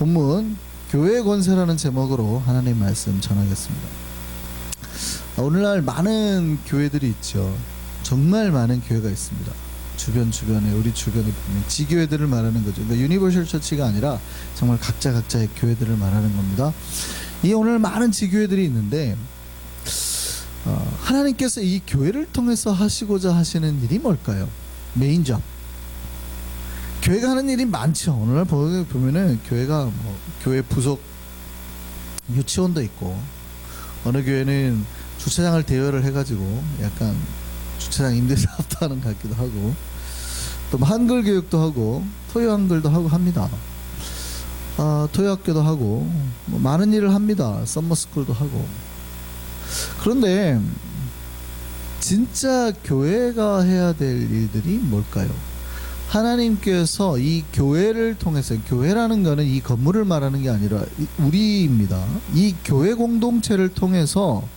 본문 교회의 권세라는 제목으로 하나님 말씀 전하겠습니다. 오늘날 많은 교회들이 있죠. 정말 많은 교회가 있습니다. 주변에 우리 주변에 보면 지교회들을 말하는 거죠. 그러니까 유니버셜 처치가 아니라 정말 각자의 교회들을 말하는 겁니다. 이 오늘 많은 지교회들이 있는데 하나님께서 이 교회를 통해서 하시고자 하시는 일이 뭘까요? 메인 잡. 교회가 하는 일이 많죠. 오늘날 보면은 교회가 교회 부속 유치원도 있고, 어느 교회는 주차장을 대여를 해가지고 약간 주차장 임대 사업도 하는 것 같기도 하고, 또 한글 교육도 하고 토요 한글도 하고 합니다. 토요 학교도 하고 많은 일을 합니다. 썸머 스쿨도 하고. 그런데 진짜 교회가 해야 될 일들이 뭘까요? 하나님께서 이 교회를 통해서, 교회라는 것은 이 건물을 말하는 게 아니라 우리입니다. 이 교회 공동체를 통해서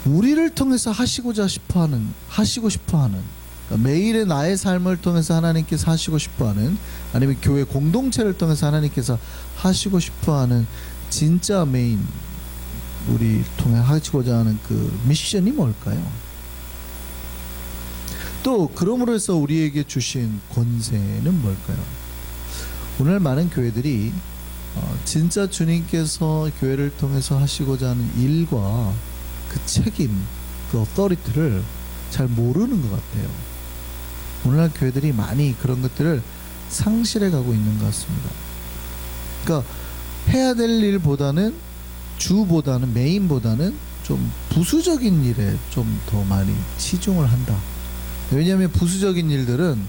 우리를 통해서 하시고 싶어하는 그러니까 매일의 나의 삶을 통해서 하나님께서 하시고 싶어하는, 아니면 교회 공동체를 통해서 하나님께서 하시고 싶어하는 진짜 메인, 우리 통해 하시고자 하는 그 미션이 뭘까요? 또 그러므로 해서 우리에게 주신 권세는 뭘까요? 오늘 많은 교회들이 진짜 주님께서 교회를 통해서 하시고자 하는 일과 그 책임, 그 어토리티를 잘 모르는 것 같아요. 오늘날 교회들이 많이 그런 것들을 상실해 가고 있는 것 같습니다. 그러니까 해야 될 일보다는, 주보다는, 메인보다는 좀 부수적인 일에 좀 더 많이 치중을 한다. 왜냐하면 부수적인 일들은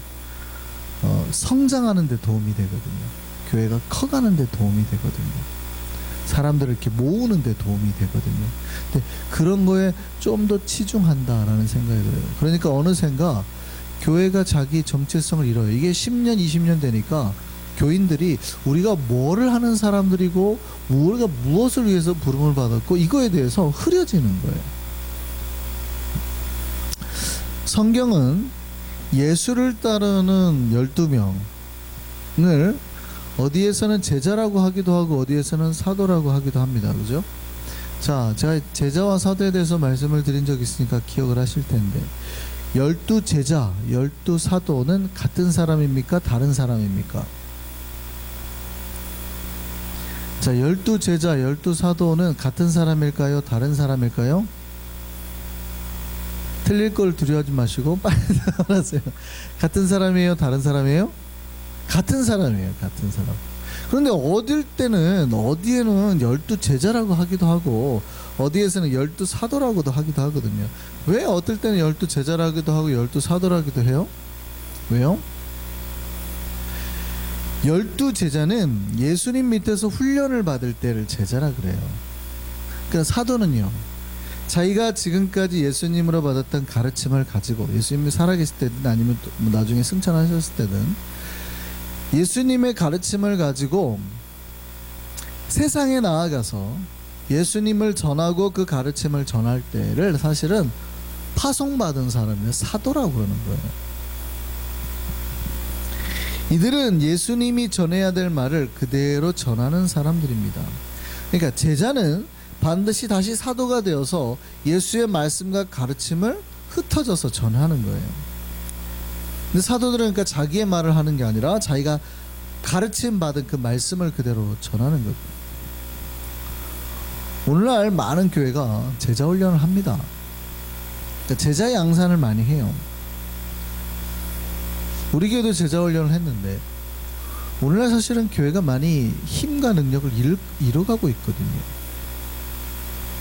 성장하는 데 도움이 되거든요. 교회가 커가는 데 도움이 되거든요. 사람들을 이렇게 모으는 데 도움이 되거든요. 근데 그런 거에 좀 더 치중한다라는 생각이 들어요. 그러니까 어느샌가 교회가 자기 정체성을 잃어요. 이게 10년, 20년 되니까 교인들이 우리가 뭐를 하는 사람들이고 우리가 무엇을 위해서 부름을 받았고 이거에 대해서 흐려지는 거예요. 성경은 예수를 따르는 12명을 어디에서는 제자라고 하기도 하고 어디에서는 사도라고 하기도 합니다. 그죠? 자, 제가 제자와 사도에 대해서 말씀을 드린 적이 있으니까 기억을 하실 텐데, 12제자, 12사도는 같은 사람입니까? 다른 사람입니까? 자, 12제자, 12사도는 같은 사람일까요? 다른 사람일까요? 틀릴 걸 두려워하지 마시고 빨리 알아세요. 같은 사람이에요? 다른 사람이에요? 같은 사람이에요. 같은 사람. 그런데 어디에는 12제자라고 하기도 하고 어디에서는 12사도라고도 하기도 하거든요. 왜 어떨 때는 12제자라기도 하고 12사도라기도 해요? 왜요? 12제자는 예수님 밑에서 훈련을 받을 때를 제자라 그래요. 그러니까 사도는요, 자기가 지금까지 예수님으로 받았던 가르침을 가지고, 예수님이 살아계실 때든 아니면 또 나중에 승천하셨을 때든 예수님의 가르침을 가지고 세상에 나아가서 예수님을 전하고 그 가르침을 전할 때를 사실은 파송받은 사람이 사도라고 그러는 거예요. 이들은 예수님이 전해야 될 말을 그대로 전하는 사람들입니다. 그러니까 제자는 반드시 다시 사도가 되어서 예수의 말씀과 가르침을 흩어져서 전하는 거예요. 근데 사도들은 그러니까 자기의 말을 하는 게 아니라 자기가 가르침 받은 그 말씀을 그대로 전하는 거죠. 오늘날 많은 교회가 제자 훈련을 합니다. 그러니까 제자 양산을 많이 해요. 우리 교회도 제자 훈련을 했는데 오늘날 사실은 교회가 많이 힘과 능력을 잃어가고 있거든요.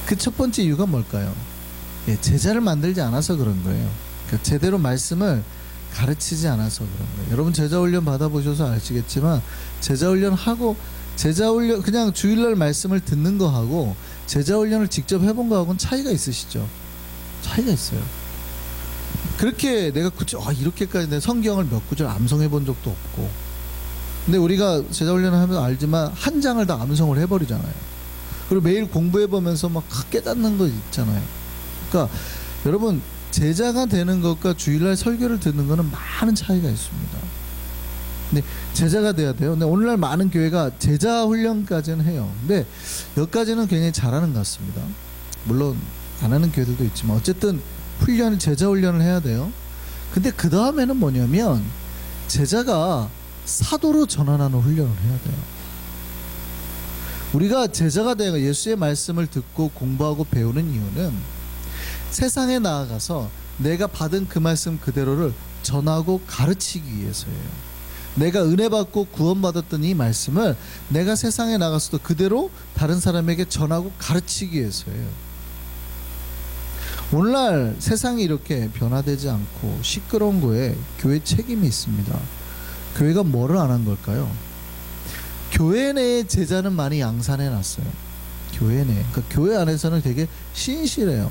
그 첫 번째 이유가 뭘까요? 제자를 만들지 않아서 그런 거예요. 그러니까 제대로 말씀을 가르치지 않아서 그런 거예요. 여러분 제자 훈련 받아보셔서 아시겠지만 제자 훈련 그냥 주일날 말씀을 듣는 거하고 제자 훈련을 직접 해본 거하고는 차이가 있으시죠? 차이가 있어요. 그렇게 내가 이렇게까지 내 성경을 몇 구절 암송해 본 적도 없고, 근데 우리가 제자 훈련을 하면 알지만 한 장을 다 암송을 해버리잖아요. 그리고 매일 공부해 보면서 막 깨닫는 거 있잖아요. 그러니까 여러분 제자가 되는 것과 주일날 설교를 듣는 거는 많은 차이가 있습니다. 근데 제자가 돼야 돼요. 근데 오늘날 많은 교회가 제자 훈련까지는 해요. 근데 여기까지는 굉장히 잘하는 것 같습니다. 물론 안 하는 교회들도 있지만 어쨌든 제자 훈련을 해야 돼요. 근데 그 다음에는 뭐냐면 제자가 사도로 전환하는 훈련을 해야 돼요. 우리가 제자가 되어 예수의 말씀을 듣고 공부하고 배우는 이유는 세상에 나아가서 내가 받은 그 말씀 그대로를 전하고 가르치기 위해서예요. 내가 은혜 받고 구원받았던 이 말씀을 내가 세상에 나가서도 그대로 다른 사람에게 전하고 가르치기 위해서예요. 오늘날 세상이 이렇게 변화되지 않고 시끄러운 거에 교회 책임이 있습니다. 교회가 뭐를 안 한 걸까요? 교회 내에 제자는 많이 양산해 놨어요. 교회 내. 그러니까 교회 안에서는 되게 신실해요.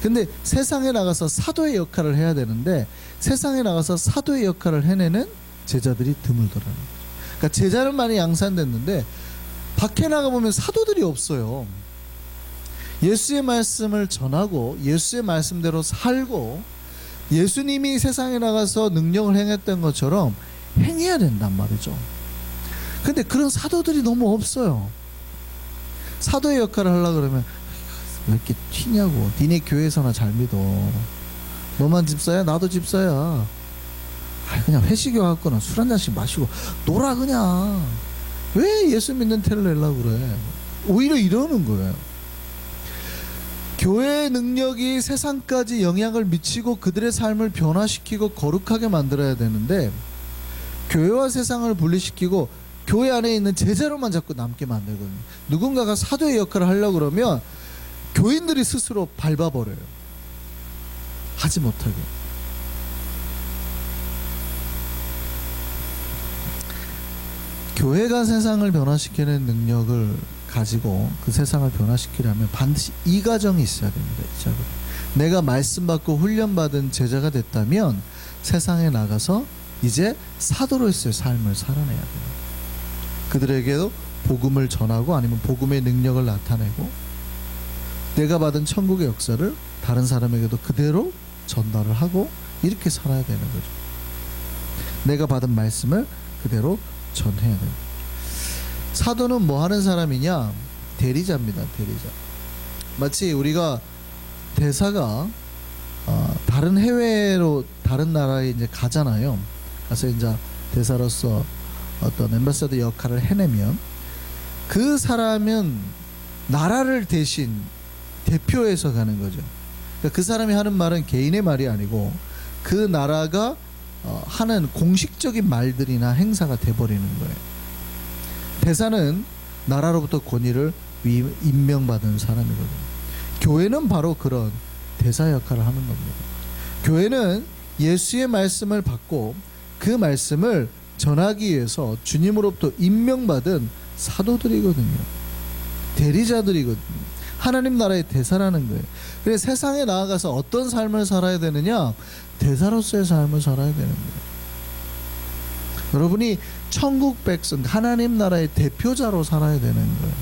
근데 세상에 나가서 사도의 역할을 해야 되는데 세상에 나가서 사도의 역할을 해내는 제자들이 드물더라는 거죠. 그러니까 제자는 많이 양산됐는데 밖에 나가보면 사도들이 없어요. 예수의 말씀을 전하고 예수의 말씀대로 살고 예수님이 세상에 나가서 능력을 행했던 것처럼 행해야 된단 말이죠. 근데 그런 사도들이 너무 없어요. 사도의 역할을 하려고 그러면 왜 이렇게 튀냐고. 니네 교회에서나 잘 믿어. 너만 집사야? 나도 집사야. 그냥 회식에 와갖고는 술 한 잔씩 마시고 놀아 그냥. 왜 예수 믿는 태를 내려고 그래. 오히려 이러는 거예요. 교회의 능력이 세상까지 영향을 미치고 그들의 삶을 변화시키고 거룩하게 만들어야 되는데 교회와 세상을 분리시키고 교회 안에 있는 제자로만 자꾸 남게 만들거든요. 누군가가 사도의 역할을 하려고 그러면 교인들이 스스로 밟아버려요. 하지 못하게. 교회가 세상을 변화시키는 능력을 가지고 그 세상을 변화시키려면 반드시 이 과정이 있어야 됩니다. 이 작업. 내가 말씀 받고 훈련 받은 제자가 됐다면 세상에 나가서 이제 사도로서의 삶을 살아내야 돼요. 그들에게도 복음을 전하고 아니면 복음의 능력을 나타내고 내가 받은 천국의 역사를 다른 사람에게도 그대로 전달을 하고 이렇게 살아야 되는 거죠. 내가 받은 말씀을 그대로 전해야 돼요. 사도는 뭐 하는 사람이냐? 대리자입니다. 대리자. 마치 우리가 대사가 다른 해외로 다른 나라에 이제 가잖아요. 가서 이제 대사로서 어떤 엠바서더 역할을 해내면 그 사람은 나라를 대신 대표해서 가는 거죠. 그러니까 그 사람이 하는 말은 개인의 말이 아니고 그 나라가 하는 공식적인 말들이나 행사가 돼버리는 거예요. 대사는 나라로부터 권위를 임명받은 사람이거든요. 교회는 바로 그런 대사 역할을 하는 겁니다. 교회는 예수의 말씀을 받고 그 말씀을 전하기 위해서 주님으로부터 임명받은 사도들이거든요. 대리자들이거든요. 하나님 나라의 대사라는 거예요. 그래서 세상에 나아가서 어떤 삶을 살아야 되느냐? 대사로서의 삶을 살아야 되는 거예요. 여러분이 천국 백성, 하나님 나라의 대표자로 살아야 되는 거예요.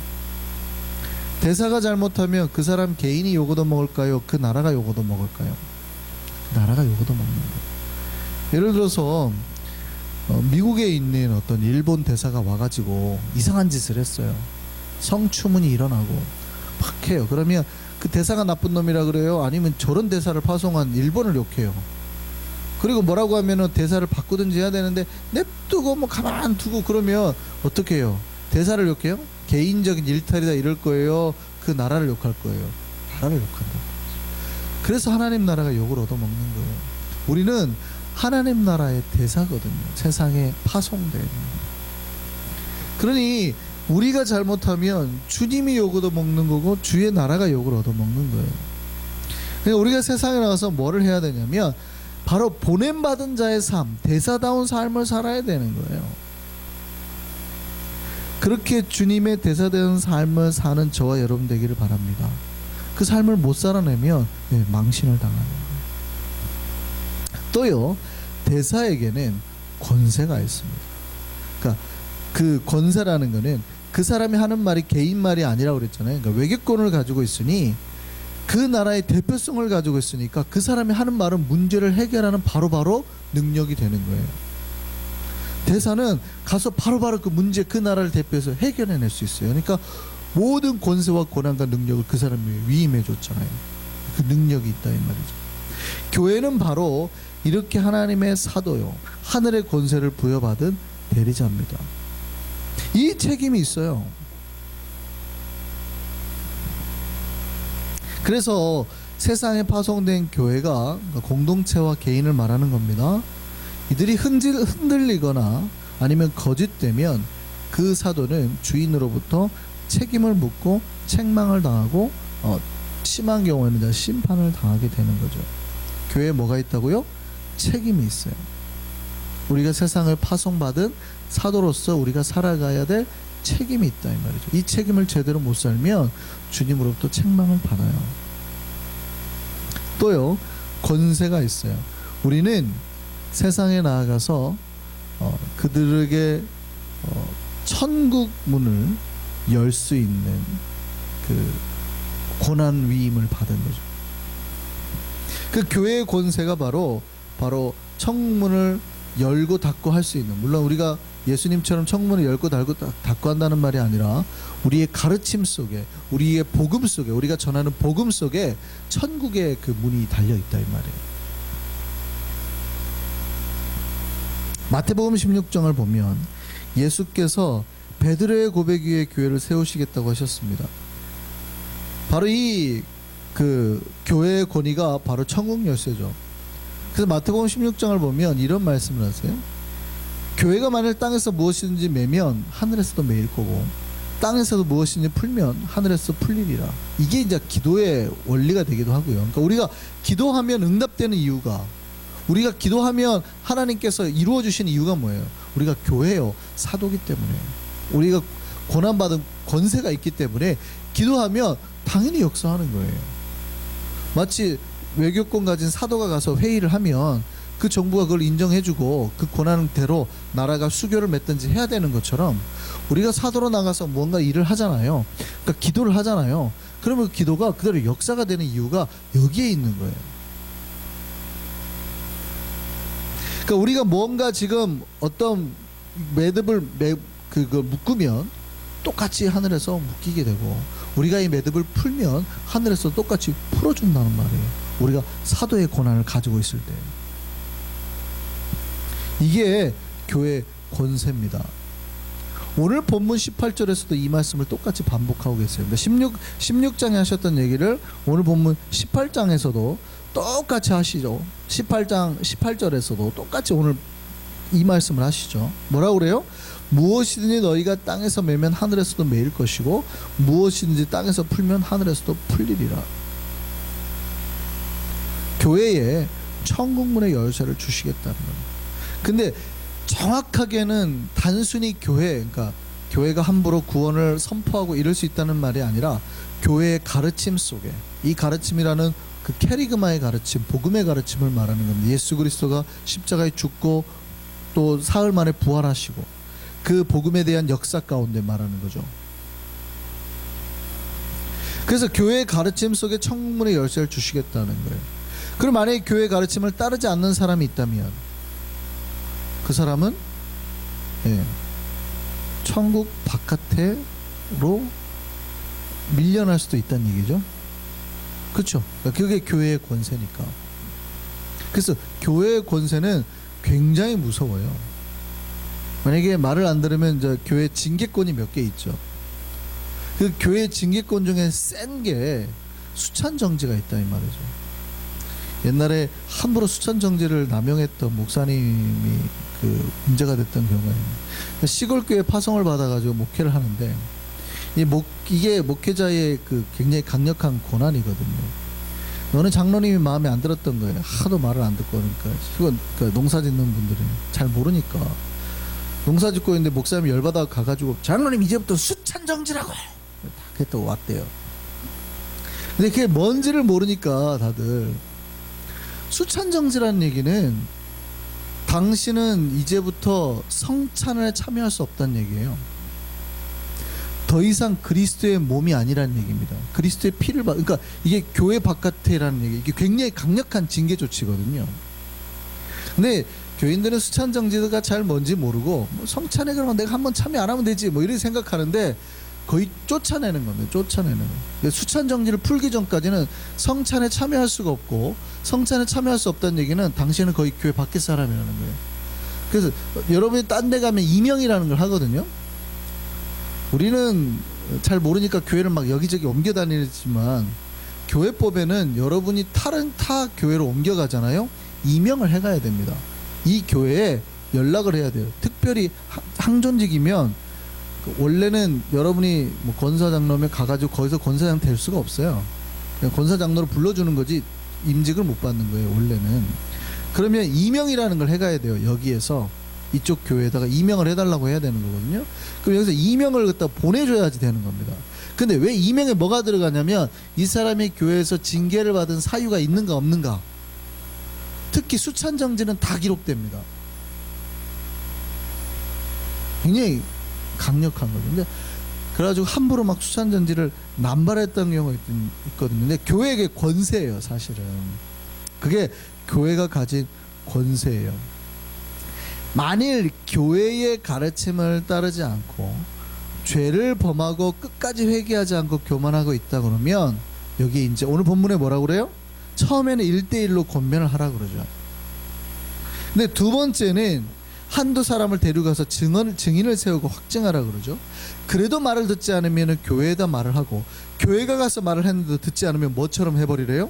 대사가 잘못하면 그 사람 개인이 욕 얻어먹을까요? 그 나라가 욕 얻어먹을까요? 그 나라가 욕 얻어먹는 거예요. 예를 들어서 미국에 있는 어떤 일본 대사가 와가지고 이상한 짓을 했어요. 성추문이 일어나고 막 해요. 그러면 그 대사가 나쁜 놈이라 그래요? 아니면 저런 대사를 파송한 일본을 욕해요. 그리고 뭐라고 하면은 대사를 바꾸든지 해야 되는데 냅두고 뭐 가만 두고 그러면 어떻게 해요? 대사를 욕해요? 개인적인 일탈이다 이럴 거예요? 그 나라를 욕할 거예요? 나라를 욕한다. 그래서 하나님 나라가 욕을 얻어먹는 거예요. 우리는 하나님 나라의 대사거든요. 세상에 파송된. 그러니 우리가 잘못하면 주님이 욕 얻어먹는 거고 주의 나라가 욕을 얻어먹는 거예요. 그러니까 우리가 세상에 나가서 뭐를 해야 되냐면 바로 보냄받은 자의 삶, 대사다운 삶을 살아야 되는 거예요. 그렇게 주님의 대사되는 삶을 사는 저와 여러분 되기를 바랍니다. 그 삶을 못 살아내면 망신을 당하는 거예요. 또요, 대사에게는 권세가 있습니다. 그러니까 그 권세라는 거는 그 사람이 하는 말이 개인 말이 아니라고 그랬잖아요. 그러니까 외교권을 가지고 있으니 그 나라의 대표성을 가지고 있으니까 그 사람이 하는 말은 문제를 해결하는 바로바로 능력이 되는 거예요. 대사는 가서 바로바로 그 문제, 그 나라를 대표해서 해결해낼 수 있어요. 그러니까 모든 권세와 권한과 능력을 그 사람이 위임해 줬잖아요. 그 능력이 있다 이 말이죠. 교회는 바로 이렇게 하나님의 사도요, 하늘의 권세를 부여받은 대리자입니다. 이 책임이 있어요. 그래서 세상에 파송된 교회가 공동체와 개인을 말하는 겁니다. 이들이 흔들리거나 아니면 거짓되면 그 사도는 주인으로부터 책임을 묻고 책망을 당하고 심한 경우에는 심판을 당하게 되는 거죠. 교회에 뭐가 있다고요? 책임이 있어요. 우리가 세상을 파송받은 사도로서 우리가 살아가야 될 책임이 있다 이 말이죠. 이 책임을 제대로 못 살면 주님으로부터 책망을 받아요. 또요, 권세가 있어요. 우리는 세상에 나아가서 그들에게 천국 문을 열 수 있는 그 고난 위임을 받은 거죠. 그 교회의 권세가 바로 천국문을 열고 닫고 할 수 있는, 물론 우리가 예수님처럼 천국문을 열고 닫고 한다는 말이 아니라 우리의 가르침 속에, 우리의 복음 속에, 우리가 전하는 복음 속에 천국의 그 문이 달려 있다 이 말이에요. 마태복음 16장을 보면 예수께서 베드로의 고백 위에 교회를 세우시겠다고 하셨습니다. 바로 이 그 교회의 권위가 바로 천국 열쇠죠. 그래서 마태복음 16장을 보면 이런 말씀을 하세요. 교회가 만일 땅에서 무엇이든지 매면 하늘에서도 매일 거고, 땅에서도 무엇이든지 풀면 하늘에서 풀리리라. 이게 이제 기도의 원리가 되기도 하고요. 그러니까 우리가 기도하면 응답되는 이유가, 우리가 기도하면 하나님께서 이루어 주시는 이유가 뭐예요? 우리가 교회요, 사도기 때문에, 우리가 고난받은 권세가 있기 때문에 기도하면 당연히 역사하는 거예요. 마치 외교권 가진 사도가 가서 회의를 하면 그 정부가 그걸 인정해주고 그 권한대로 나라가 수교를 맺든지 해야 되는 것처럼 우리가 사도로 나가서 뭔가 일을 하잖아요. 그러니까 기도를 하잖아요. 그러면 그 기도가 그대로 역사가 되는 이유가 여기에 있는 거예요. 그러니까 우리가 뭔가 지금 어떤 매듭을 그걸 묶으면 똑같이 하늘에서 묶이게 되고, 우리가 이 매듭을 풀면 하늘에서 똑같이 풀어준다는 말이에요. 우리가 사도의 권한을 가지고 있을 때. 이게 교회 권세입니다. 오늘 본문 18절에서도 이 말씀을 똑같이 반복하고 계세요. 16장에 하셨던 얘기를 오늘 본문 18장에서도 똑같이 하시죠. 18장 18절에서도 똑같이 오늘 이 말씀을 하시죠. 뭐라고 그래요? 무엇이든지 너희가 땅에서 매면 하늘에서도 매일 것이고, 무엇이든지 땅에서 풀면 하늘에서도 풀리리라. 교회에 천국문의 열쇠를 주시겠다는 거예요. 근데 정확하게는 단순히 그러니까 교회가 함부로 구원을 선포하고 이럴 수 있다는 말이 아니라, 교회의 가르침 속에, 이 가르침이라는 그 캐리그마의 가르침, 복음의 가르침을 말하는 겁니다. 예수 그리스도가 십자가에 죽고 또 사흘 만에 부활하시고 그 복음에 대한 역사 가운데 말하는 거죠. 그래서 교회의 가르침 속에 천국문의 열쇠를 주시겠다는 거예요. 그럼 만약에 교회의 가르침을 따르지 않는 사람이 있다면 그 사람은 천국 바깥으로 밀려날 수도 있다는 얘기죠. 그렇죠? 그게 교회의 권세니까. 그래서 교회의 권세는 굉장히 무서워요. 만약에 말을 안 들으면 이제 교회 징계권이 몇 개 있죠. 그 교회 징계권 중에 센 게 수찬 정지가 있다 이 말이죠. 옛날에 함부로 수찬 정지를 남용했던 목사님이 그 문제가 됐던 경우가 있는데, 시골 교회 파송을 받아가지고 목회를 하는데 이게 목회자의 그 굉장히 강력한 고난이거든요. 너는 장로님이 마음에 안 들었던 거예요. 하도 말을 안 듣고. 그러니까 농사 짓는 분들은 잘 모르니까 농사 짓고 있는데 목사님이 열받아 가가지고 장로님 이제부터 수찬 정지라고 그랬다고 왔대요. 근데 그게 뭔지를 모르니까 다들 수찬 정지라는 얘기는 당신은 이제부터 성찬에 참여할 수 없다는 얘기예요. 더 이상 그리스도의 몸이 아니라는 얘기입니다. 그리스도의 피를 그러니까 이게 교회 바깥에라는 얘기, 이게 굉장히 강력한 징계 조치거든요. 근데 교인들은 수찬 정지가 잘 뭔지 모르고 뭐 성찬에 그러면 내가 한번 참여 안 하면 되지 뭐 이렇게 생각하는데 거의 쫓아내는 겁니다. 쫓아내는 거. 수찬 정지를 풀기 전까지는 성찬에 참여할 수가 없고 성찬에 참여할 수 없다는 얘기는 당신은 거의 교회 밖에 사람이라는 거예요. 그래서 여러분이 딴 데 가면 이명이라는 걸 하거든요. 우리는 잘 모르니까 교회를 막 여기저기 옮겨 다니지만 교회법에는 여러분이 다른 타 교회로 옮겨가잖아요. 이명을 해가야 됩니다. 이 교회에 연락을 해야 돼요. 특별히 항존직이면 원래는 여러분이 뭐 권사장로면 가가지고 거기서 권사장 될 수가 없어요. 그냥 권사장로로 불러주는 거지 임직을 못 받는 거예요. 원래는. 그러면 이명이라는 걸 해가야 돼요. 여기에서 이쪽 교회에다가 이명을 해달라고 해야 되는 거거든요. 그럼 여기서 이명을 갖다 보내줘야지 되는 겁니다. 근데 왜 이명에 뭐가 들어가냐면 이 사람이 교회에서 징계를 받은 사유가 있는가 없는가. 특히 수찬 정지는 다 기록됩니다. 굉장히 강력한 거죠. 근데 그래가지고 함부로 막 수찬 정지를 남발했던 경우가 있거든요. 근데 교회에게 권세예요, 사실은. 그게 교회가 가진 권세예요. 만일 교회의 가르침을 따르지 않고 죄를 범하고 끝까지 회개하지 않고 교만하고 있다 그러면 여기 이제 오늘 본문에 뭐라고 그래요? 처음에는 1대1로 권면을 하라 그러죠. 근데 두 번째는 한두 사람을 데려가서 증인을 세우고 확증하라 그러죠. 그래도 말을 듣지 않으면 교회에다 말을 하고 교회가 가서 말을 했는데도 듣지 않으면 뭐처럼 해버리래요?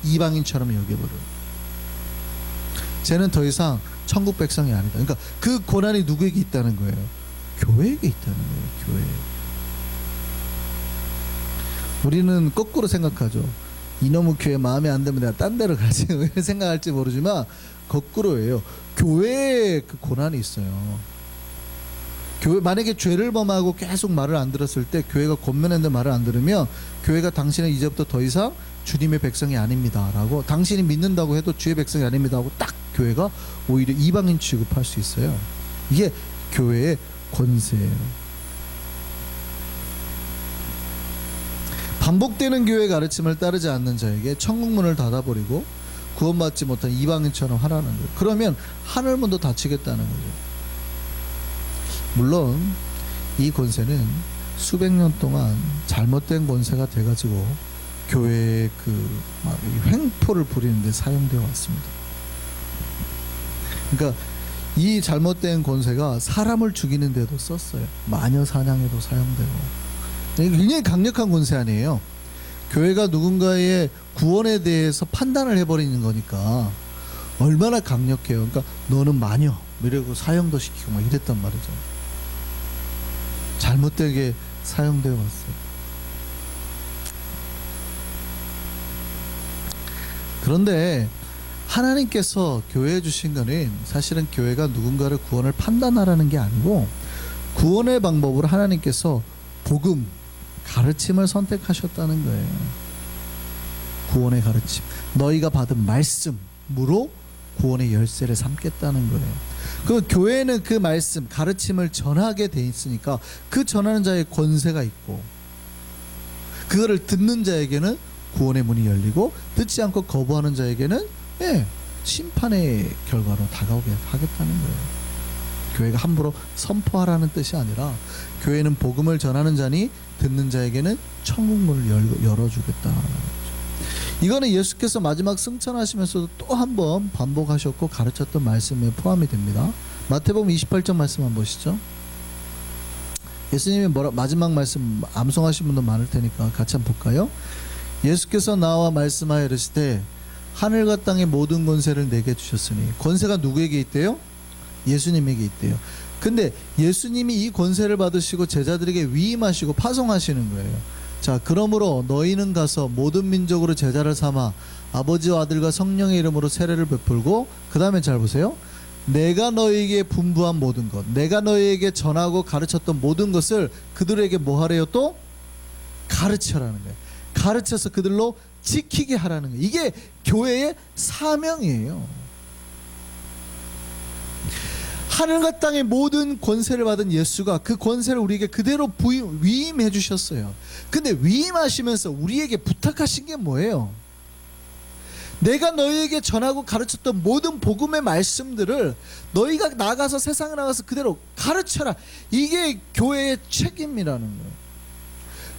이방인처럼 여겨버려요. 쟤는 더 이상 천국 백성이 아니다. 그러니까 그 고난이 누구에게 있다는 거예요? 교회에게 있다는 거예요. 교회. 우리는 거꾸로 생각하죠. 이놈의 교회 마음에 안 들면 내가 딴 데로 가지 이렇게 생각할지 모르지만 거꾸로예요. 교회에 그 고난이 있어요. 교회 만약에 죄를 범하고 계속 말을 안 들었을 때 교회가 권면했는데 말을 안 들으면 교회가 당신은 이제부터 더 이상 주님의 백성이 아닙니다 라고 당신이 믿는다고 해도 주의 백성이 아닙니다 하고 딱 교회가 오히려 이방인 취급할 수 있어요. 이게 교회의 권세예요. 반복되는 교회 가르침을 따르지 않는 자에게 천국문을 닫아버리고 구원받지 못한 이방인처럼 하라는 거예요. 그러면 하늘문도 닫히겠다는 거죠. 물론 이 권세는 수백 년 동안 잘못된 권세가 돼가지고 교회의 그 횡포를 부리는 데 사용되어 왔습니다. 그러니까 이 잘못된 권세가 사람을 죽이는 데도 썼어요. 마녀 사냥에도 사용되고. 굉장히 강력한 권세 아니에요. 교회가 누군가의 구원에 대해서 판단을 해버리는 거니까 얼마나 강력해요. 그러니까 너는 마녀 이러고 사형도 시키고 막 이랬단 말이죠. 잘못되게 사용되어 왔어요. 그런데 하나님께서 교회에 주신 거는 사실은 교회가 누군가를 구원을 판단하라는 게 아니고 구원의 방법으로 하나님께서 복음, 가르침을 선택하셨다는 거예요. 구원의 가르침. 너희가 받은 말씀으로 구원의 열쇠를 삼겠다는 거예요. 그 교회는 그 말씀, 가르침을 전하게 돼 있으니까 그 전하는 자의 권세가 있고 그거를 듣는 자에게는 구원의 문이 열리고 듣지 않고 거부하는 자에게는 심판의 결과로 다가오게 하겠다는 거예요. 교회가 함부로 선포하라는 뜻이 아니라 교회는 복음을 전하는 자니 듣는 자에게는 천국문을 열어주겠다는 거죠. 이거는 예수께서 마지막 승천하시면서도 또 한 번 반복하셨고 가르쳤던 말씀에 포함이 됩니다. 마태복음 28장 말씀 한번 보시죠. 예수님이 마지막 말씀 암송하신 분도 많을 테니까 같이 한번 볼까요? 예수께서 나와 말씀하여 이르시되 하늘과 땅의 모든 권세를 내게 주셨으니 권세가 누구에게 있대요? 예수님에게 있대요. 근데 예수님이 이 권세를 받으시고 제자들에게 위임하시고 파송하시는 거예요. 자, 그러므로 너희는 가서 모든 민족으로 제자를 삼아 아버지와 아들과 성령의 이름으로 세례를 베풀고 그 다음에 잘 보세요. 내가 너희에게 분부한 모든 것, 내가 너희에게 전하고 가르쳤던 모든 것을 그들에게 뭐 하래요? 또 가르쳐라는 거예요. 가르쳐서 그들로 지키게 하라는 거예요. 이게 교회의 사명이에요. 하늘과 땅의 모든 권세를 받은 예수가 그 권세를 우리에게 그대로 위임해 주셨어요. 근데 위임하시면서 우리에게 부탁하신 게 뭐예요? 내가 너희에게 전하고 가르쳤던 모든 복음의 말씀들을 너희가 나가서 세상에 나가서 그대로 가르쳐라. 이게 교회의 책임이라는 거예요.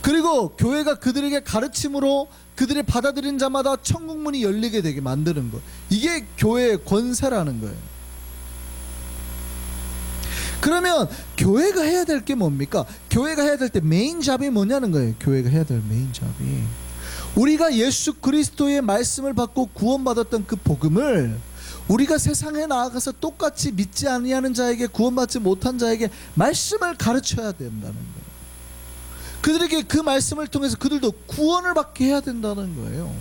그리고 교회가 그들에게 가르침으로 그들이 받아들인 자마다 천국문이 열리게 되게 만드는 것, 이게 교회의 권세라는 거예요. 그러면 교회가 해야 될 게 뭡니까? 교회가 해야 될 때 메인 잡이 뭐냐는 거예요. 교회가 해야 될 메인 잡이, 우리가 예수 그리스도의 말씀을 받고 구원받았던 그 복음을 우리가 세상에 나아가서 똑같이 믿지 아니하는 자에게, 구원받지 못한 자에게 말씀을 가르쳐야 된다는 거예요. 그들에게 그 말씀을 통해서 그들도 구원을 받게 해야 된다는 거예요.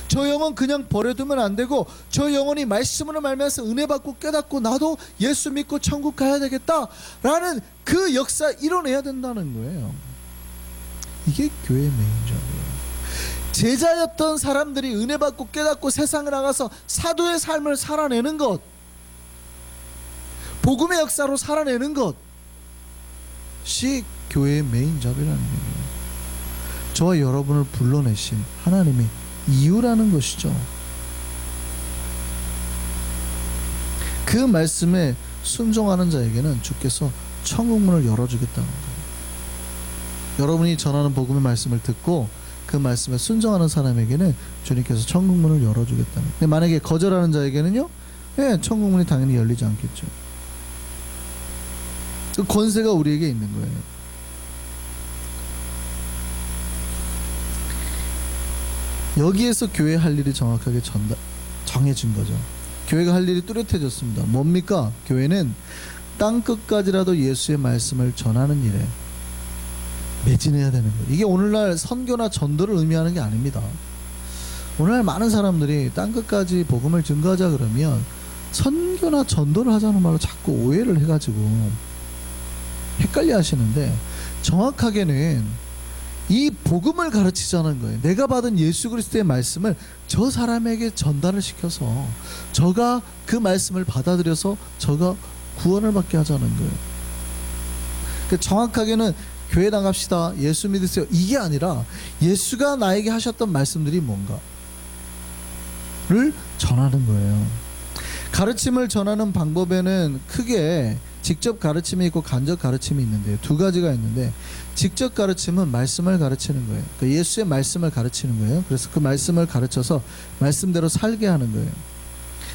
저 영혼 그냥 버려두면 안 되고, 저 영혼이 말씀으로 말미암아서 은혜 받고 깨닫고 나도 예수 믿고 천국 가야 되겠다라는 그 역사 이뤄내야 된다는 거예요. 이게 교회의 메인 잡이에요. 제자였던 사람들이 은혜 받고 깨닫고 세상에 나가서 사도의 삶을 살아내는 것, 복음의 역사로 살아내는 것이 교회의 메인 잡이라는 얘기예요. 저와 여러분을 불러내신 하나님의 이유라는 것이죠. 그 말씀에 순종하는 자에게는 주께서 천국문을 열어주겠다는 거예요. 여러분이 전하는 복음의 말씀을 듣고 그 말씀에 순종하는 사람에게는 주님께서 천국문을 열어주겠다는 거예요. 근데 만약에 거절하는 자에게는요, 천국문이 당연히 열리지 않겠죠. 그 권세가 우리에게 있는 거예요. 여기에서 교회 할 일이 정확하게 정해진 거죠. 교회가 할 일이 뚜렷해졌습니다. 뭡니까? 교회는 땅 끝까지라도 예수의 말씀을 전하는 일에 매진해야 되는 거예요. 이게 오늘날 선교나 전도를 의미하는 게 아닙니다. 오늘날 많은 사람들이 땅 끝까지 복음을 증거하자 그러면 선교나 전도를 하자는 말로 자꾸 오해를 해가지고 헷갈려 하시는데, 정확하게는 이 복음을 가르치자는 거예요. 내가 받은 예수 그리스도의 말씀을 저 사람에게 전달을 시켜서 저가 그 말씀을 받아들여서 저가 구원을 받게 하자는 거예요. 그러니까 정확하게는 교회 나갑시다, 예수 믿으세요, 이게 아니라 예수가 나에게 하셨던 말씀들이 뭔가를 전하는 거예요. 가르침을 전하는 방법에는 크게 직접 가르침이 있고 간접 가르침이 있는데요. 두 가지가 있는데, 직접 가르침은 말씀을 가르치는 거예요. 그러니까 예수의 말씀을 가르치는 거예요. 그래서 그 말씀을 가르쳐서 말씀대로 살게 하는 거예요.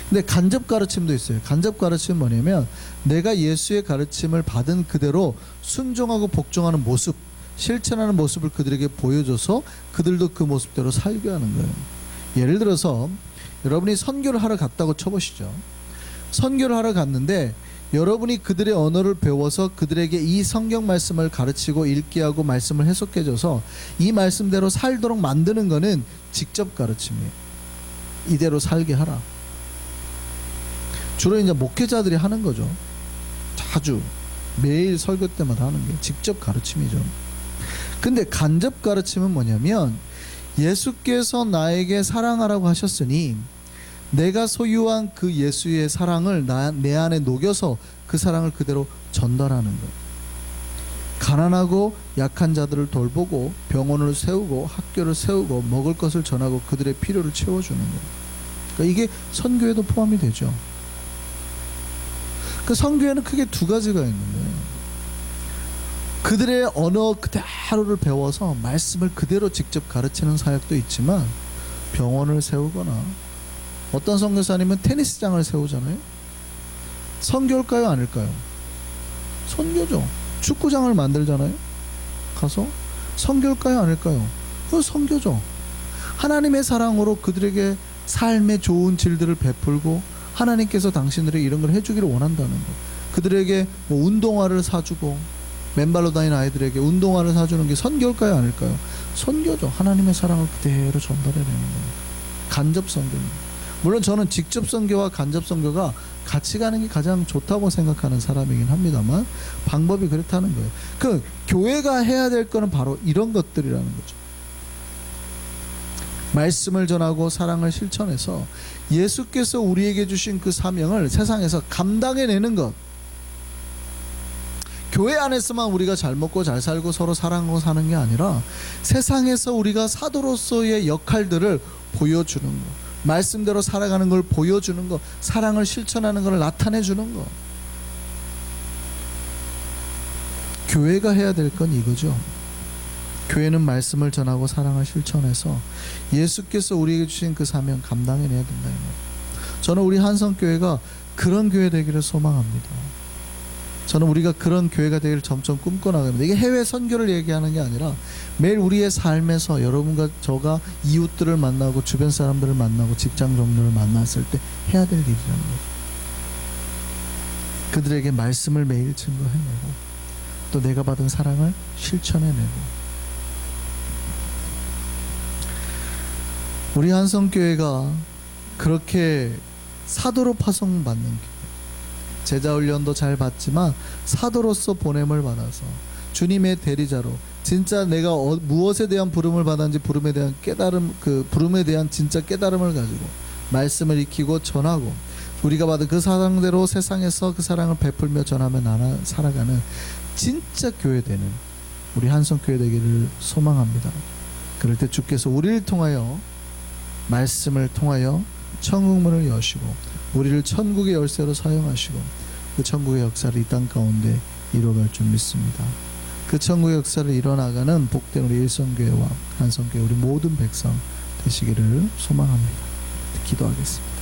근데 간접 가르침도 있어요. 간접 가르침은 뭐냐면 내가 예수의 가르침을 받은 그대로 순종하고 복종하는 모습, 실천하는 모습을 그들에게 보여줘서 그들도 그 모습대로 살게 하는 거예요. 예를 들어서 여러분이 선교를 하러 갔다고 쳐보시죠. 선교를 하러 갔는데 여러분이 그들의 언어를 배워서 그들에게 이 성경 말씀을 가르치고 읽게 하고 말씀을 해석해줘서 이 말씀대로 살도록 만드는 거는 직접 가르침이에요. 이대로 살게 하라. 주로 이제 목회자들이 하는 거죠. 자주 매일 설교 때마다 하는 게 직접 가르침이죠. 근데 간접 가르침은 뭐냐면 예수께서 나에게 사랑하라고 하셨으니 내가 소유한 그 예수의 사랑을 내 안에 녹여서 그 사랑을 그대로 전달하는 거예요. 가난하고 약한 자들을 돌보고 병원을 세우고 학교를 세우고 먹을 것을 전하고 그들의 필요를 채워주는 거예요. 그러니까 이게 선교에도 포함이 되죠. 그 선교에는 크게 두 가지가 있는데, 그들의 언어 그대로를 배워서 말씀을 그대로 직접 가르치는 사역도 있지만, 병원을 세우거나 어떤 선교사님은 테니스장을 세우잖아요. 선교일까요, 아닐까요? 선교죠. 축구장을 만들잖아요. 가서 선교일까요, 아닐까요? 그 선교죠. 하나님의 사랑으로 그들에게 삶의 좋은 질들을 베풀고 하나님께서 당신들에게 이런 걸 해주기를 원한다는 거. 그들에게 뭐 운동화를 사주고 맨발로 다니는 아이들에게 운동화를 사주는 게 선교일까요, 아닐까요? 선교죠. 하나님의 사랑을 그대로 전달해내는 겁니다. 간접 선교입니다. 물론 저는 직접 선교와 간접 선교가 같이 가는 게 가장 좋다고 생각하는 사람이긴 합니다만 방법이 그렇다는 거예요. 그 교회가 해야 될 거는 바로 이런 것들이라는 거죠. 말씀을 전하고 사랑을 실천해서 예수께서 우리에게 주신 그 사명을 세상에서 감당해내는 것. 교회 안에서만 우리가 잘 먹고 잘 살고 서로 사랑하고 사는 게 아니라 세상에서 우리가 사도로서의 역할들을 보여주는 것, 말씀대로 살아가는 걸 보여주는 거, 사랑을 실천하는 걸 나타내주는 거. 교회가 해야 될 건 이거죠. 교회는 말씀을 전하고 사랑을 실천해서 예수께서 우리에게 주신 그 사명 감당해내야 된다. 저는 우리 한성교회가 그런 교회 되기를 소망합니다. 저는 우리가 그런 교회가 되기를 점점 꿈꿔나갑니다. 이게 해외 선교를 얘기하는 게 아니라 매일 우리의 삶에서 여러분과 저가 이웃들을 만나고 주변 사람들을 만나고 직장 동료를 만났을 때 해야 될 일이라는 거예요. 그들에게 말씀을 매일 증거해내고 또 내가 받은 사랑을 실천해내고. 우리 한성교회가 그렇게 사도로 파송받는 교회, 제자훈련도 잘 받지만 사도로서 보냄을 받아서 주님의 대리자로 진짜 내가 무엇에 대한 부름을 받았는지 부름에 대한 깨달음, 그 부름에 대한 진짜 깨달음을 가지고 말씀을 익히고 전하고 우리가 받은 그 사랑대로 세상에서 그 사랑을 베풀며 전하며 살아가는 진짜 교회 되는 우리 한성교회 되기를 소망합니다. 그럴 때 주께서 우리를 통하여 말씀을 통하여 천국문을 여시고 우리를 천국의 열쇠로 사용하시고 그 천국의 역사를 이 땅 가운데 이루어갈 줄 믿습니다. 그 천국의 역사를 이뤄나가는 복된 우리 일성교회와 한성교회 우리 모든 백성 되시기를 소망합니다. 기도하겠습니다.